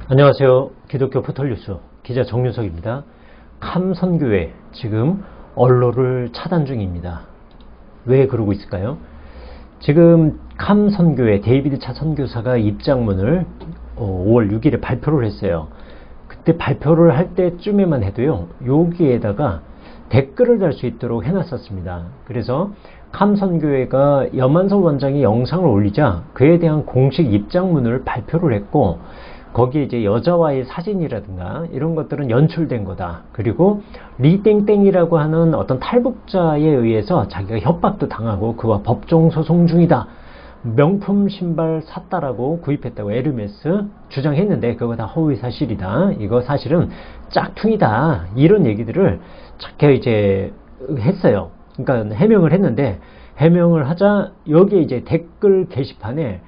안녕하세요. 기독교 포털뉴스 기자 정윤석입니다. 캄선교회 지금 언로를 차단 중입니다. 왜 그러고 있을까요? 지금 캄선교회 데이비드 차 선교사가 입장문을 5월 6일에 발표를 했어요. 그때 발표를 할 때쯤에만 해도요, 여기에다가 댓글을 달 수 있도록 해놨었습니다. 그래서 캄선교회가 염한섭 원장이 영상을 올리자 그에 대한 공식 입장문을 발표를 했고, 거기에 이제 여자와의 사진이라든가 이런 것들은 연출된 거다. 그리고 리땡땡이라고 하는 어떤 탈북자에 의해서 자기가 협박도 당하고 그와 법정 소송 중이다. 명품 신발 샀다라고 구입했다고 에르메스 주장했는데 그거 다 허위 사실이다. 이거 사실은 짝퉁이다. 이런 얘기들을 자꾸 이제 했어요. 그러니까 해명을 했는데, 해명을 하자 여기에 이제 댓글 게시판에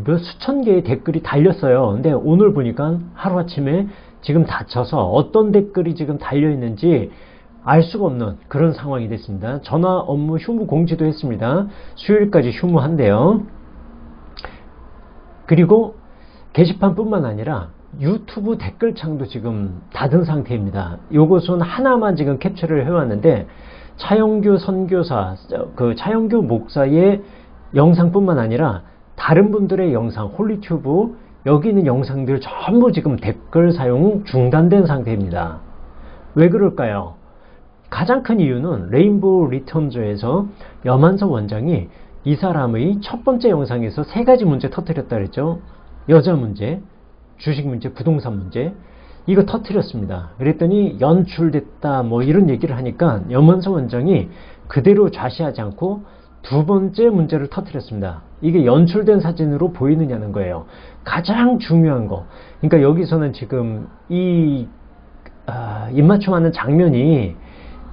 몇 수천 개의 댓글이 달렸어요. 근데 오늘 보니까 하루아침에 지금 닫혀서 어떤 댓글이 지금 달려있는지 알 수가 없는 그런 상황이 됐습니다. 전화 업무 휴무 공지도 했습니다. 수요일까지 휴무한대요. 그리고 게시판뿐만 아니라 유튜브 댓글창도 지금 닫은 상태입니다. 요것은 하나만 지금 캡처를 해왔는데, 차영규 선교사, 차영규 목사의 영상뿐만 아니라 다른 분들의 영상, 홀리튜브, 여기 있는 영상들 전부 지금 댓글 사용 중단된 상태입니다. 왜 그럴까요? 가장 큰 이유는 레인보우 리턴즈에서 염한섭 원장이 이 사람의 첫 번째 영상에서 세 가지 문제 터뜨렸다 그랬죠. 여자 문제, 주식 문제, 부동산 문제, 이거 터뜨렸습니다. 그랬더니 연출됐다 뭐 이런 얘기를 하니까 염한섭 원장이 그대로 좌시하지 않고 두 번째 문제를 터뜨렸습니다. 이게 연출된 사진으로 보이느냐는 거예요. 가장 중요한 거. 그러니까 여기서는 지금 이 입맞춤하는 장면이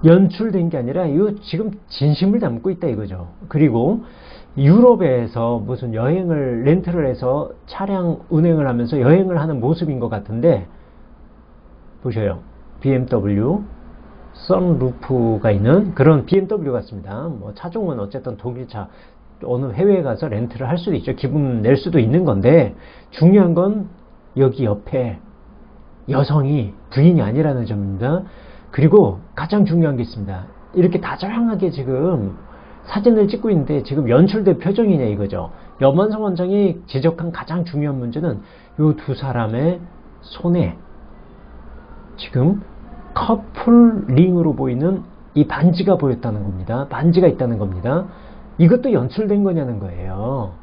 연출된 게 아니라 이거 지금 진심을 담고 있다 이거죠. 그리고 유럽에서 무슨 여행을 렌트를 해서 차량 운행을 하면서 여행을 하는 모습인 것 같은데, 보셔요. BMW 선루프가 있는 그런 BMW 같습니다. 뭐 차종은 어쨌든 독일차, 어느 해외에 가서 렌트를 할 수도 있죠. 기분 낼 수도 있는 건데, 중요한 건 여기 옆에 여성이 부인이 아니라는 점입니다. 그리고 가장 중요한 게 있습니다. 이렇게 다정하게 지금 사진을 찍고 있는데 지금 연출된 표정이냐 이거죠. 염한섭 원장이 지적한 가장 중요한 문제는 이 두 사람의 손에 지금 커플링으로 보이는 이 반지가 보였다는 겁니다. 반지가 있다는 겁니다. 이것도 연출된 거냐는 거예요.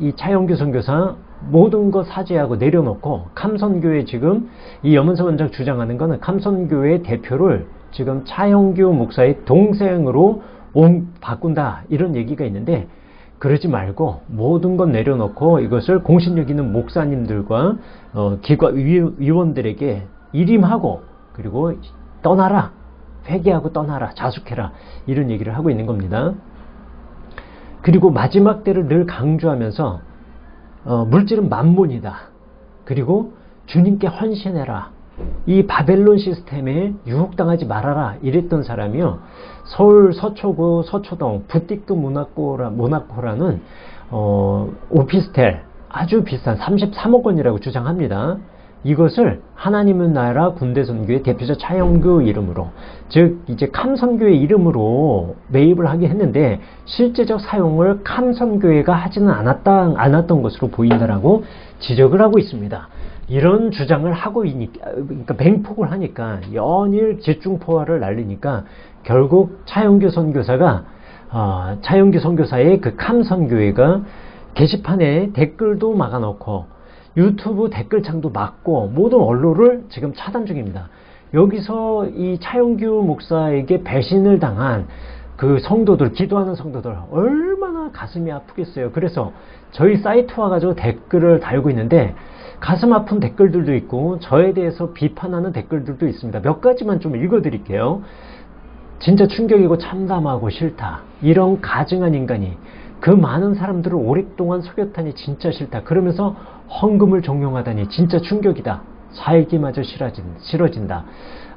이 차영규 선교사 모든 거 사죄하고 내려놓고 캄선교회, 지금 이 염한섭 원장 주장하는 거는 캄선교회 대표를 지금 차영규 목사의 동생으로 바꾼다 이런 얘기가 있는데, 그러지 말고 모든 건 내려놓고 이것을 공신력 있는 목사님들과 기관 위원들에게 일임하고, 그리고 떠나라, 회개하고 떠나라, 자숙해라, 이런 얘기를 하고 있는 겁니다. 그리고 마지막 때를 늘 강조하면서 물질은 만몬이다. 그리고 주님께 헌신해라. 이 바벨론 시스템에 유혹당하지 말아라. 이랬던 사람이요. 서울 서초구 서초동 부티크 모나코라는 오피스텔 아주 비싼 33억 원이라고 주장합니다. 이것을 하나님은 나라 군대선교회 대표자 차영규 이름으로, 즉 이제 캄선교회 이름으로 매입을 하게 했는데 실제적 사용을 캄선교회가 하지는 않았던 것으로 보인다라고 지적을 하고 있습니다. 이런 주장을 하고 있으니까, 그러니까 맹폭을 하니까, 연일 집중포화를 날리니까 결국 차영규 선교사가 차영규 선교사의 그 캄선교회가 게시판에 댓글도 막아놓고 유튜브 댓글창도 막고 모든 언론을 지금 차단 중입니다. 여기서 이 차영규 목사에게 배신을 당한 그 성도들, 기도하는 성도들 얼마나 가슴이 아프겠어요. 그래서 저희 사이트 와가지고 댓글을 달고 있는데 가슴 아픈 댓글들도 있고 저에 대해서 비판하는 댓글들도 있습니다. 몇 가지만 좀 읽어드릴게요. 진짜 충격이고 참담하고 싫다. 이런 가증한 인간이 그 많은 사람들을 오랫동안 속였다니 진짜 싫다. 그러면서 헌금을 종용하다니 진짜 충격이다. 살기마저 싫어진다.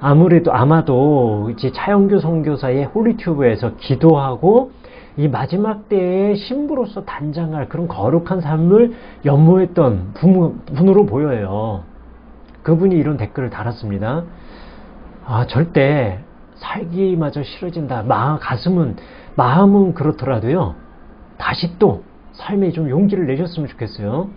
아마도 이제 차영규 선교사의 홀리튜브에서 기도하고 이 마지막 때의 신부로서 단장할 그런 거룩한 삶을 연모했던 분으로 보여요. 그분이 이런 댓글을 달았습니다. 절대 살기마저 싫어진다. 마음은 그렇더라도요. 다시 또 삶에 좀 용기를 내셨으면 좋겠어요.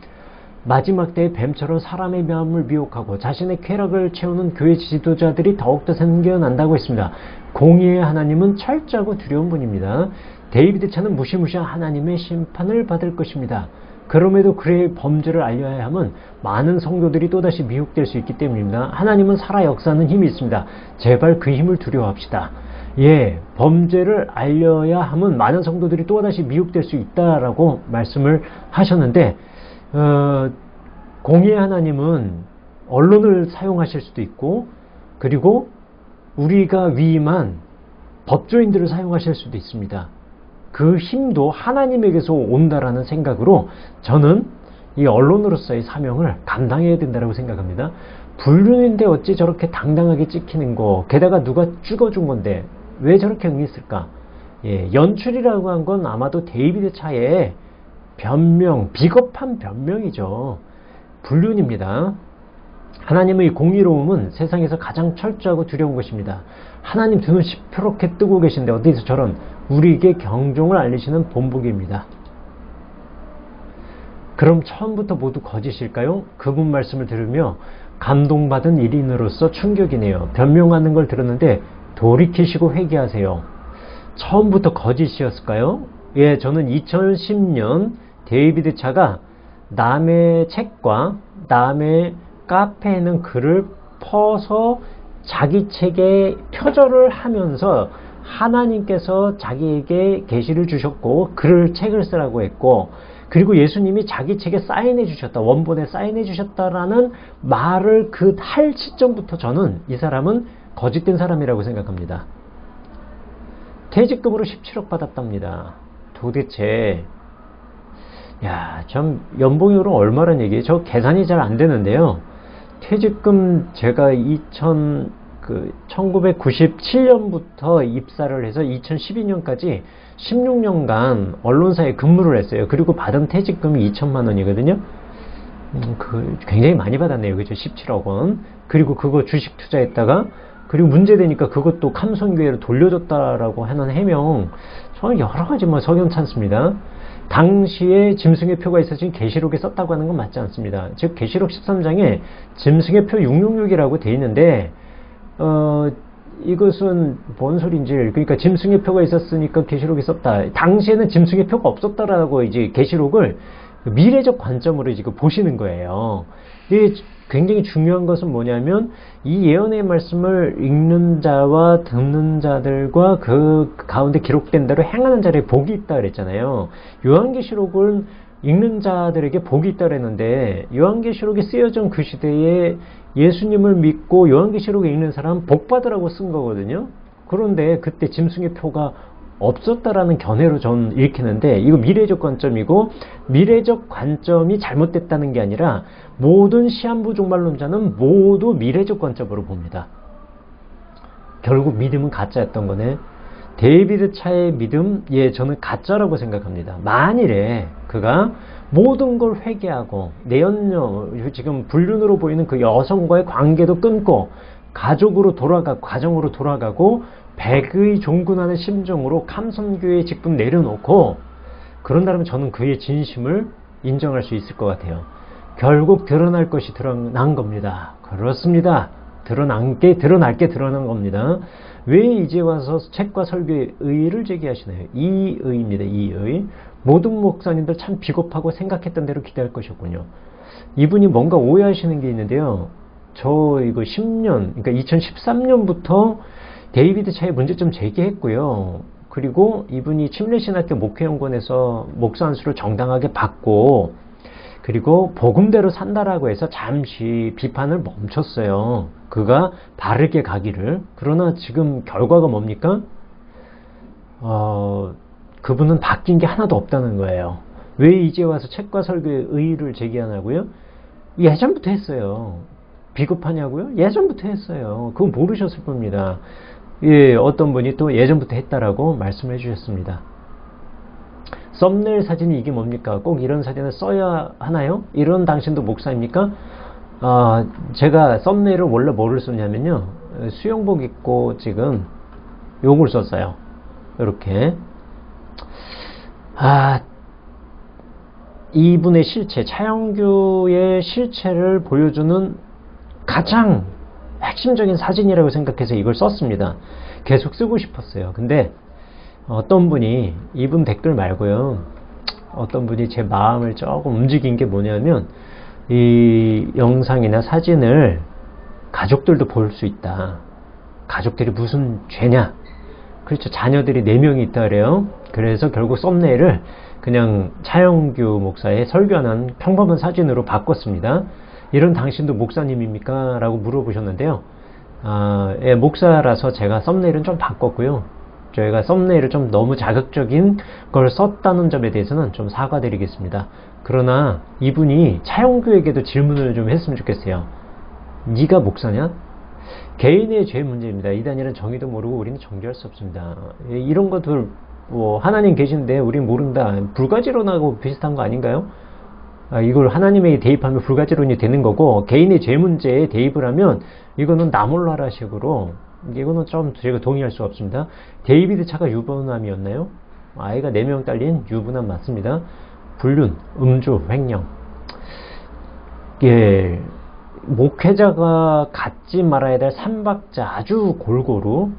마지막 때의 뱀처럼 사람의 마음을 미혹하고 자신의 쾌락을 채우는 교회 지도자들이 더욱더 생겨난다고 했습니다. 공의의 하나님은 철저하고 두려운 분입니다. 데이비드 차는 무시무시한 하나님의 심판을 받을 것입니다. 그럼에도 그의 범죄를 알려야 함은 많은 성도들이 또다시 미혹될 수 있기 때문입니다. 하나님은 살아 역사하는 힘이 있습니다. 제발 그 힘을 두려워합시다. 범죄를 알려야 함은 많은 성도들이 또다시 미혹될 수 있다라고 말씀을 하셨는데, 공의의 하나님은 언론을 사용하실 수도 있고, 그리고 우리가 위임한 법조인들을 사용하실 수도 있습니다. 그 힘도 하나님에게서 온다라는 생각으로 저는 이 언론으로서의 사명을 감당해야 된다고 생각합니다. 불륜인데 어찌 저렇게 당당하게 찍히는 거, 게다가 누가 찍어준 건데 왜 저렇게 응했을까? 연출이라고 한 건 아마도 데이비드 차의 비겁한 변명이죠. 불륜입니다. 하나님의 공의로움은 세상에서 가장 철저하고 두려운 것입니다. 하나님 두 눈 시퍼렇게 뜨고 계신데 어디서 저런 우리에게 경종을 알리시는 본보기입니다. 그럼 처음부터 모두 거짓일까요? 그분 말씀을 들으며 감동받은 일인으로서 충격이네요. 변명하는 걸 들었는데 돌이키시고 회개하세요. 처음부터 거짓이었을까요? 저는 2010년 데이비드 차가 남의 책과 남의 카페에 있는 글을 퍼서 자기 책에 표절을 하면서 하나님께서 자기에게 계시를 주셨고 책을 쓰라고 했고, 그리고 예수님이 자기 책에 사인해 주셨다, 원본에 사인해 주셨다라는 말을 할 시점부터 저는 이 사람은 거짓된 사람이라고 생각합니다. 퇴직금으로 17억 받았답니다. 도대체 참 연봉으로 얼마란 얘기예요? 저 계산이 잘 안 되는데요. 퇴직금 제가 1997년부터 입사를 해서 2012년까지 16년간 언론사에 근무를 했어요. 그리고 받은 퇴직금이 2천만 원이거든요. 굉장히 많이 받았네요. 그죠? 17억 원. 그리고 그거 주식 투자했다가, 그리고 문제되니까 그것도 감손교회로 돌려줬다라고 하는 해명, 저는 여러 가지 석연치 않습니다. 당시에 짐승의 표가 있어진 계시록에 썼다고 하는 건 맞지 않습니다. 즉 계시록 13장에 짐승의 표 666이라고 돼 있는데, 이것은 뭔 소린지, 그러니까 짐승의 표가 있었으니까 계시록에 썼다. 당시에는 짐승의 표가 없었다라고 이제 계시록을 미래적 관점으로 지금 보시는 거예요. 이게 굉장히 중요한 것은 뭐냐면, 이 예언의 말씀을 읽는 자와 듣는 자들과 그 가운데 기록된 대로 행하는 자에게 복이 있다 그랬잖아요. 요한계시록은 읽는 자들에게 복이 있다 그랬는데, 요한계시록이 쓰여진 그 시대에 예수님을 믿고 요한계시록을 읽는 사람은 복받으라고 쓴 거거든요. 그런데 그때 짐승의 표가 없었다라는 견해로 저는 읽히는데, 이거 미래적 관점이고, 미래적 관점이 잘못됐다는 게 아니라 모든 시한부 종말론자는 모두 미래적 관점으로 봅니다. 결국 믿음은 가짜였던 거네. 데이비드 차의 믿음, 저는 가짜라고 생각합니다. 만일에 그가 모든 걸 회개하고 지금 불륜으로 보이는 그 여성과의 관계도 끊고 가정으로 돌아가고 백의 종군하는 심정으로 감선교회의 직분 내려놓고 그런다면 저는 그의 진심을 인정할 수 있을 것 같아요. 결국 드러날 것이 드러난 겁니다. 그렇습니다. 드러난 게 드러난 겁니다. 왜 이제 와서 책과 설교의 의의를 제기하시나요? 이의입니다. 이의. 모든 목사님들 참 비겁하고 생각했던 대로 기대할 것이었군요. 이분이 뭔가 오해하시는 게 있는데요. 저 이거 10년, 그러니까 2013년부터 데이비드 차의 문제점 제기했고요. 그리고 이분이 침례신학교 목회연구원에서 목사 안수를 정당하게 받고, 그리고 복음대로 산다라고 해서 잠시 비판을 멈췄어요. 그가 바르게 가기를. 그러나 지금 결과가 뭡니까? 그분은 바뀐 게 하나도 없다는 거예요. 왜 이제 와서 책과 설교의 의의를 제기하냐고요? 예전부터 했어요. 비겁하냐고요? 예전부터 했어요. 그건 모르셨을 겁니다. 어떤 분이 또 예전부터 했다라고 말씀해 주셨습니다. 썸네일 사진이 이게 뭡니까? 꼭 이런 사진을 써야 하나요? 이런 당신도 목사입니까? 제가 썸네일을 원래 뭐를 썼냐면요, 수영복 입고 지금 요걸 썼어요. 이렇게. 이분의 실체, 차영규의 실체를 보여주는 가장 핵심적인 사진이라고 생각해서 이걸 썼습니다. 계속 쓰고 싶었어요. 근데 어떤 분이, 이분 댓글 말고요, 어떤 분이 제 마음을 조금 움직인 게 뭐냐면, 이 영상이나 사진을 가족들도 볼 수 있다. 가족들이 무슨 죄냐? 그렇죠. 자녀들이 4명이 있다 그래요. 그래서 결국 썸네일을 그냥 차영규 목사의 설교하는 평범한 사진으로 바꿨습니다. 이런 당신도 목사님입니까? 라고 물어보셨는데요. 예, 목사라서 제가 썸네일은 좀 바꿨고요. 저희가 썸네일을 좀 너무 자극적인 걸 썼다는 점에 대해서는 좀 사과드리겠습니다. 그러나 이분이 차영규에게도 질문을 좀 했으면 좋겠어요. 네가 목사냐? 개인의 죄 문제입니다. 이단이란 정의도 모르고 우리는 정죄할 수 없습니다. 이런 것들 하나님 계신데 우린 모른다. 불가지론하고 비슷한 거 아닌가요? 이걸 하나님에게 대입하면 불가지론이 되는 거고, 개인의 죄 문제에 대입을 하면 이거는 나 몰라라 식으로, 이거는 좀 제가 동의할 수 없습니다. 데이비드 차가 유부남이었나요? 아이가 4명 딸린 유부남 맞습니다. 불륜, 음주, 횡령. 예, 목회자가 갖지 말아야 될 3박자 아주 골고루.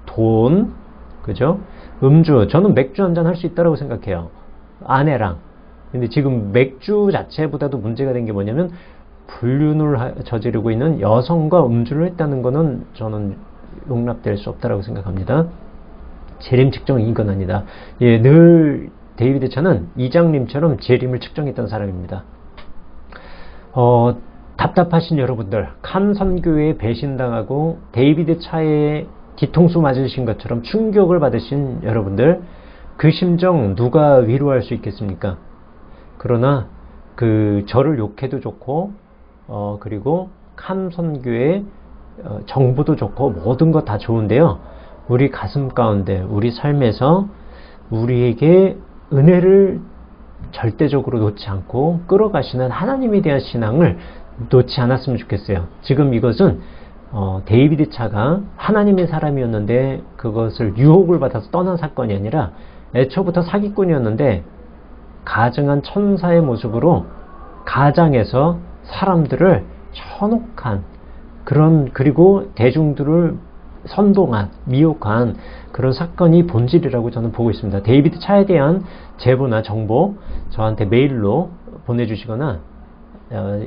돈, 그죠? 음주, 저는 맥주 한잔 할 수 있다고 생각해요. 아내랑. 근데 지금 맥주 자체보다도 문제가 된 게 뭐냐면, 불륜을 저지르고 있는 여성과 음주를 했다는 거는 저는 용납될 수 없다고 생각합니다. 재림 측정이 이건 아니다. 예, 늘 데이비드 차는 이장님처럼 재림을 측정했던 사람입니다. 답답하신 여러분들, 칸 선교에 배신당하고 데이비드 차에 뒤통수 맞으신 것처럼 충격을 받으신 여러분들, 그 심정 누가 위로할 수 있겠습니까? 그러나 저를 욕해도 좋고, 그리고 칸 선교의 정보도 좋고 모든 것 다 좋은데요, 우리 가슴 가운데, 우리 삶에서 우리에게 은혜를 절대적으로 놓지 않고 끌어가시는 하나님에 대한 신앙을 놓지 않았으면 좋겠어요. 지금 이것은 데이비드 차가 하나님의 사람이었는데 그것을 유혹을 받아서 떠난 사건이 아니라 애초부터 사기꾼이었는데 가증한 천사의 모습으로 가장에서 사람들을 현혹한 그런, 그리고 대중들을 선동한, 미혹한 그런 사건이 본질이라고 저는 보고 있습니다. 데이비드 차에 대한 제보나 정보 저한테 메일로 보내주시거나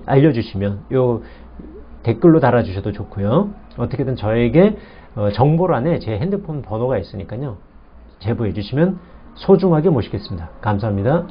알려주시면, 요 댓글로 달아주셔도 좋고요. 어떻게든 저에게 정보란에 제 핸드폰 번호가 있으니까요, 제보해 주시면 소중하게 모시겠습니다. 감사합니다.